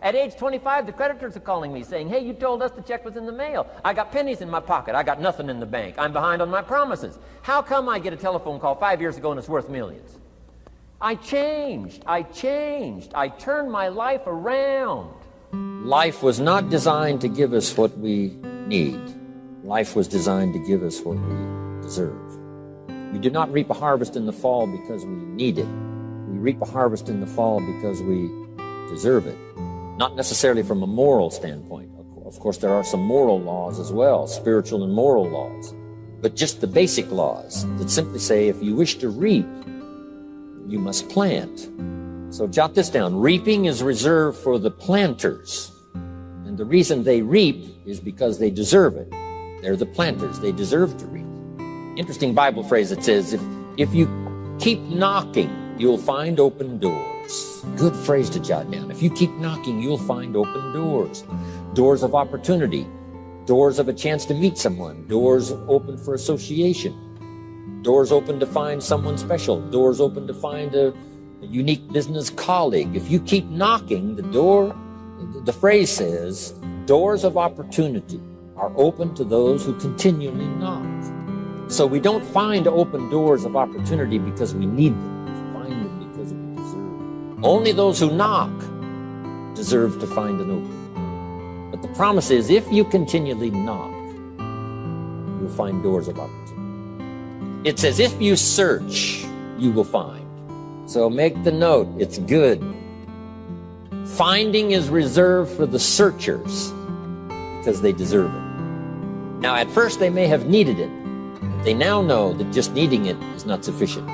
At age 25, the creditors are calling me saying, hey, you told us the check was in the mail. I got pennies in my pocket. I got nothing in the bank. I'm behind on my promises. How come I get a telephone call 5 years ago and it's worth millions? I changed. I turned my life around. Life was not designed to give us what we need. Life was designed to give us what we deserve. We do not reap a harvest in the fall because we need it. We reap a harvest in the fall because we deserve it. Not necessarily from a moral standpoint. Of course, there are some moral laws as well, spiritual and moral laws. But just the basic laws that simply say if you wish to reap, you must plant. So jot this down. Reaping is reserved for the planters. And the reason they reap is because they deserve it. They're the planters. They deserve to reap. Interesting Bible phrase that says, if you keep knocking, you'll find open doors. Good phrase to jot down. If you keep knocking, you'll find open doors. Doors of opportunity. Doors of a chance to meet someone. Doors open for association. Doors open to find someone special. Doors open to find a unique business colleague. If you keep knocking, the phrase says, doors of opportunity are open to those who continually knock. So we don't find open doors of opportunity because we need them. We find them because we deserve them. Only those who knock deserve to find an opening. But the promise is, if you continually knock, you'll find doors of opportunity. It says, if you search, you will find. So make the note, it's good. Finding is reserved for the searchers because they deserve it. Now, at first they may have needed it. They now know that just needing it is not sufficient.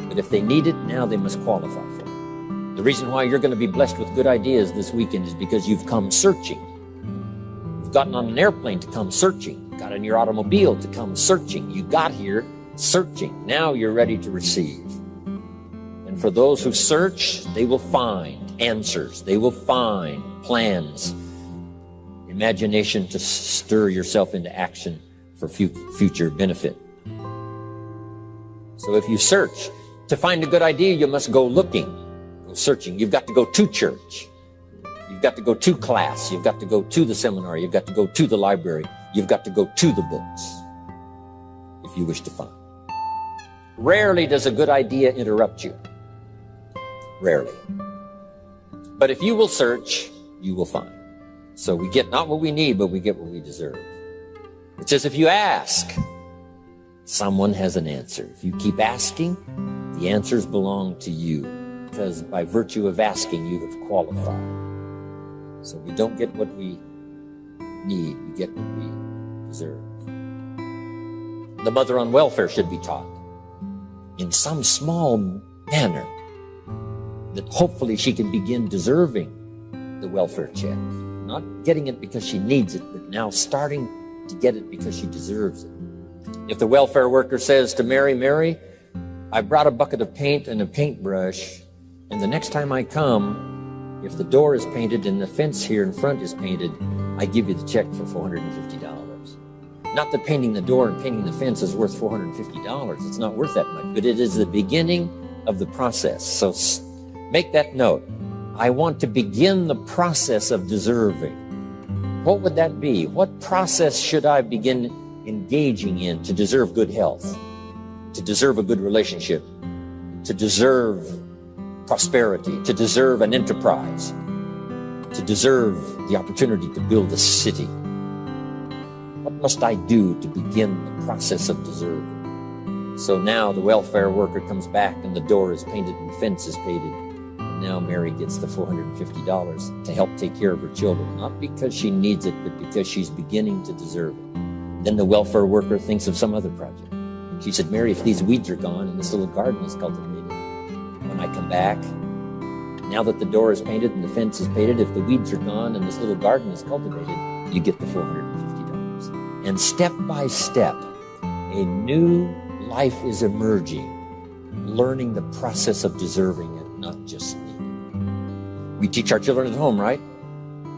But if they need it, now they must qualify for it. The reason why you're going to be blessed with good ideas this weekend is because you've come searching. You've gotten on an airplane to come searching. You got in your automobile to come searching. You got here searching. Now you're ready to receive. And for those who search, they will find answers. They will find plans, imagination to stir yourself into action for future benefit. So if you search, to find a good idea, you must go looking, go searching. You've got to go to church. You've got to go to class. You've got to go to the seminar. You've got to go to the library. You've got to go to the books if you wish to find. Rarely does a good idea interrupt you. Rarely. But if you will search, you will find. So we get not what we need, but we get what we deserve. It says if you ask, someone has an answer. If you keep asking, the answers belong to you, because by virtue of asking, you have qualified. So we don't get what we need, we get what we deserve. The mother on welfare should be taught in some small manner that hopefully she can begin deserving the welfare check. Not getting it because she needs it, but now starting to get it because she deserves it. If the welfare worker says to Mary, I brought a bucket of paint and a paintbrush, and the next time I come, if the door is painted and the fence here in front is painted, I give you the check for $450. Not that painting the door and painting the fence is worth $450. It's not worth that much, but it is the beginning of the process. So make that note. I want to begin the process of deserving. What would that be? What process should I begin engaging in to deserve good health, to deserve a good relationship, to deserve prosperity, to deserve an enterprise, to deserve the opportunity to build a city? What must I do to begin the process of deserving? So now the welfare worker comes back and the door is painted and the fence is painted. And now Mary gets the $450 to help take care of her children, not because she needs it, but because she's beginning to deserve it. Then the welfare worker thinks of some other project. She said, Mary, if these weeds are gone and this little garden is cultivated, when I come back, now that the door is painted and the fence is painted, if the weeds are gone and this little garden is cultivated, you get the $450. And step by step, a new life is emerging, learning the process of deserving it, not just needing. We teach our children at home, right?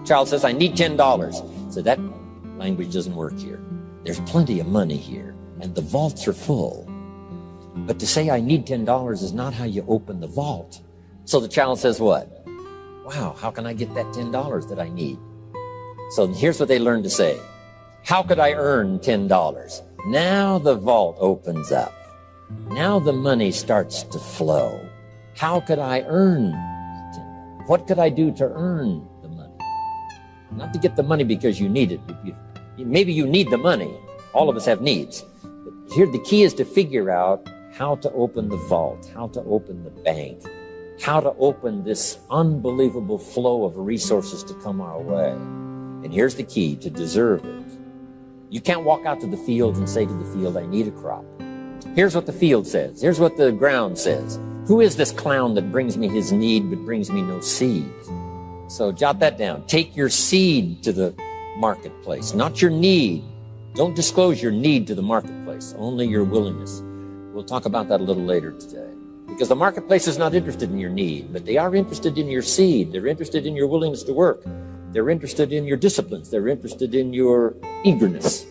Child says, I need $10. So that language doesn't work here. There's plenty of money here, and the vaults are full. But to say I need $10 is not how you open the vault. So the child says what? Wow, how can I get that $10 that I need? So here's what they learned to say. How could I earn $10? Now the vault opens up. Now the money starts to flow. How could I earn $10? What could I do to earn the money? Not to get the money because you need it. Maybe you need the money. All of us have needs. But here the key is to figure out how to open the vault, how to open the bank, how to open this unbelievable flow of resources to come our way. And here's the key: to deserve it. You can't walk out to the field and say to the field, I need a crop. Here's what the field says. Here's what the ground says. Who is this clown that brings me his need but brings me no seed? So jot that down. Take your seed to the marketplace, not your need. Don't disclose your need to the marketplace, only your willingness. We'll talk about that a little later today. Because the marketplace is not interested in your need, but they are interested in your seed. They're interested in your willingness to work. They're interested in your disciplines. They're interested in your eagerness.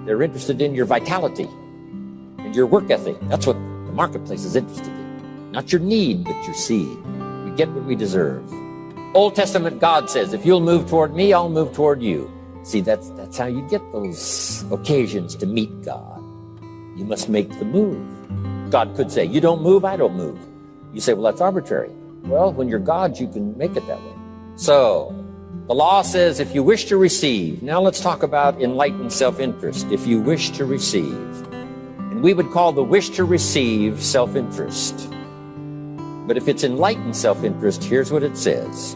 They're interested in your vitality and your work ethic. That's what the marketplace is interested in. Not your need, but your seed. We get what we deserve. Old Testament God says, if you'll move toward me, I'll move toward you. See, that's how you get those occasions to meet God. You must make the move. God could say, you don't move, I don't move. You say, well, that's arbitrary. Well, when you're God, you can make it that way. So, the law says, if you wish to receive. Now let's talk about enlightened self-interest. If you wish to receive. And we would call the wish to receive self-interest. But if it's enlightened self-interest, here's what it says.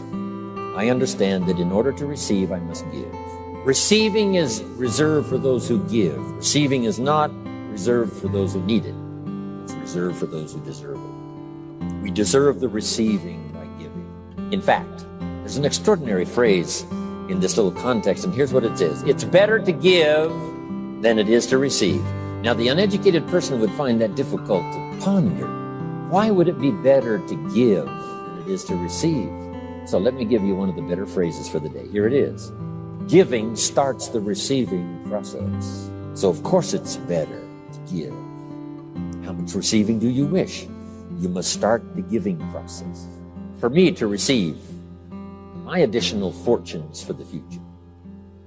I understand that in order to receive, I must give. Receiving is reserved for those who give. Receiving is not reserved for those who need it. It's reserved for those who deserve it. We deserve the receiving by giving. In fact, there's an extraordinary phrase in this little context, and here's what it says. It's better to give than it is to receive. Now, the uneducated person would find that difficult to ponder. Why would it be better to give than it is to receive? So let me give you one of the better phrases for the day. Here it is. Giving starts the receiving process. So of course it's better to give. How much receiving do you wish? You must start the giving process. For me to receive my additional fortunes for the future.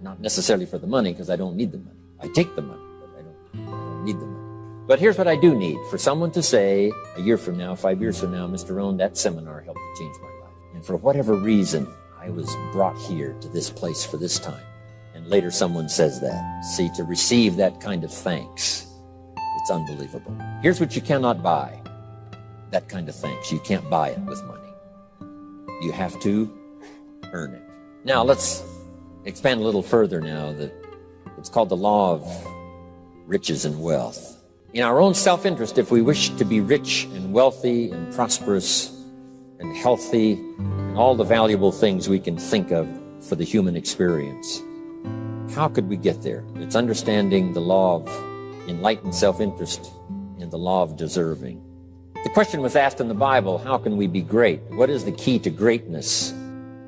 Not necessarily for the money, because I don't need the money. I take the money, but I don't need the money. But here's what I do need. For someone to say, a year from now, 5 years from now, Mr. Rohn, that seminar helped to change my life. And for whatever reason, I was brought here to this place for this time. And later someone says that. See, to receive that kind of thanks, it's unbelievable. Here's what you cannot buy. That kind of thanks. You can't buy it with money. You have to earn it. Now, let's expand a little further now. It's called the law of riches and wealth. In our own self-interest, if we wish to be rich and wealthy and prosperous and healthy and all the valuable things we can think of for the human experience, how could we get there? It's understanding the law of enlightened self-interest and the law of deserving. The question was asked in the Bible, how can we be great? What is the key to greatness?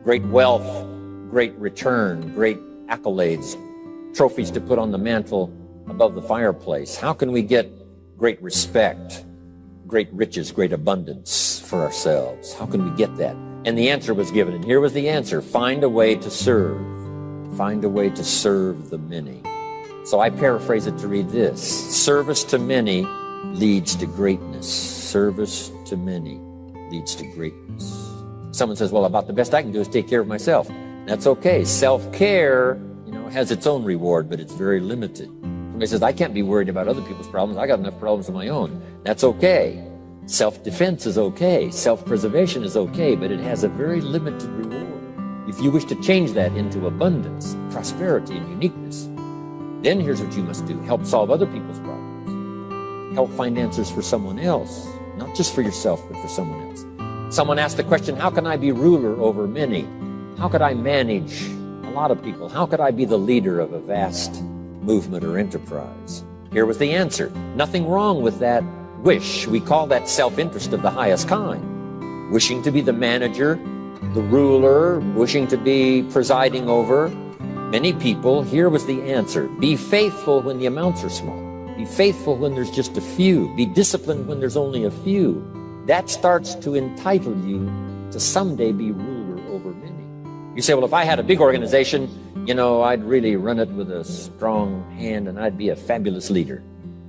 Great wealth, great return, great accolades, trophies to put on the mantle above the fireplace. How can we get great respect, great riches, great abundance for ourselves? How can we get that? And the answer was given, and here was the answer. Find a way to serve. Find a way to serve the many. So I paraphrase it to read this. Service to many leads to greatness. Service to many leads to greatness. Someone says, well, about the best I can do is take care of myself. That's okay. Self-care, has its own reward, but it's very limited. Somebody says, I can't be worried about other people's problems. I got enough problems of my own. That's okay. Self-defense is okay. Self-preservation is okay, but it has a very limited reward. If you wish to change that into abundance, prosperity, and uniqueness, then here's what you must do. Help solve other people's problems. Help find answers for someone else, not just for yourself, but for someone else. Someone asked the question, how can I be ruler over many? How could I manage a lot of people? How could I be the leader of a vast movement or enterprise? Here was the answer. Nothing wrong with that wish. We call that self-interest of the highest kind. Wishing to be the manager, the ruler, wishing to be presiding over many people. Here was the answer. Be faithful when the amounts are small. Be faithful when there's just a few. Be disciplined when there's only a few. That starts to entitle you to someday be ruler over You say, well, if I had a big organization, I'd really run it with a strong hand and I'd be a fabulous leader.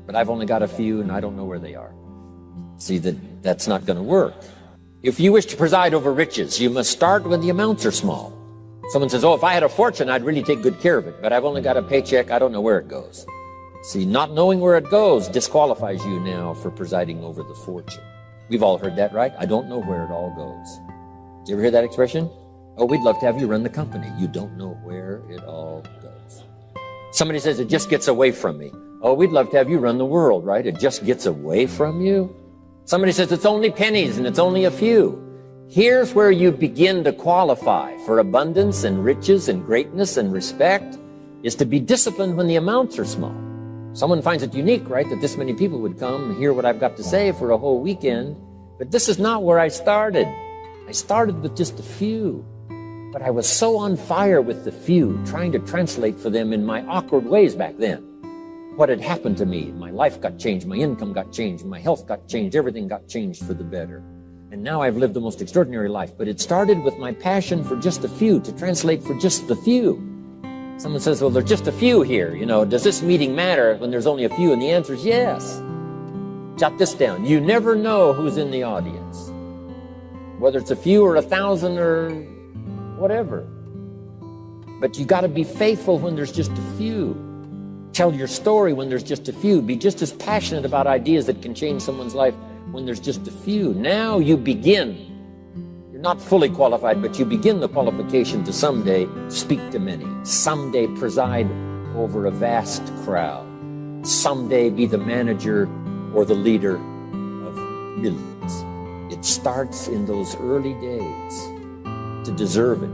But I've only got a few and I don't know where they are. See, that's not going to work. If you wish to preside over riches, you must start when the amounts are small. Someone says, oh, if I had a fortune, I'd really take good care of it. But I've only got a paycheck. I don't know where it goes. See, not knowing where it goes disqualifies you now for presiding over the fortune. We've all heard that, right? I don't know where it all goes. Did you ever hear that expression? Oh, we'd love to have you run the company. You don't know where it all goes. Somebody says, it just gets away from me. Oh, we'd love to have you run the world, right? It just gets away from you. Somebody says, it's only pennies and it's only a few. Here's where you begin to qualify for abundance and riches and greatness and respect, is to be disciplined when the amounts are small. Someone finds it unique, right, that this many people would come and hear what I've got to say for a whole weekend. But this is not where I started. I started with just a few. But I was so on fire with the few, trying to translate for them in my awkward ways back then. What had happened to me, my life got changed, my income got changed, my health got changed, everything got changed for the better. And now I've lived the most extraordinary life. But it started with my passion for just a few, to translate for just the few. Someone says, well, there's just a few here. Does this meeting matter when there's only a few? And the answer is yes. Jot this down. You never know who's in the audience. Whether it's a few or 1,000 or whatever. But you got to be faithful when there's just a few. Tell your story when there's just a few. Be just as passionate about ideas that can change someone's life when there's just a few. Now you begin. You're not fully qualified, but you begin the qualification to someday speak to many. Someday preside over a vast crowd. Someday be the manager or the leader of millions. It starts in those early days to deserve it.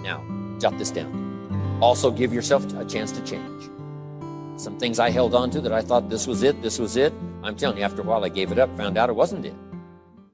Now, jot this down. Also give yourself a chance to change. Some things I held on to that I thought this was it. I'm telling you, after a while I gave it up, found out it wasn't it.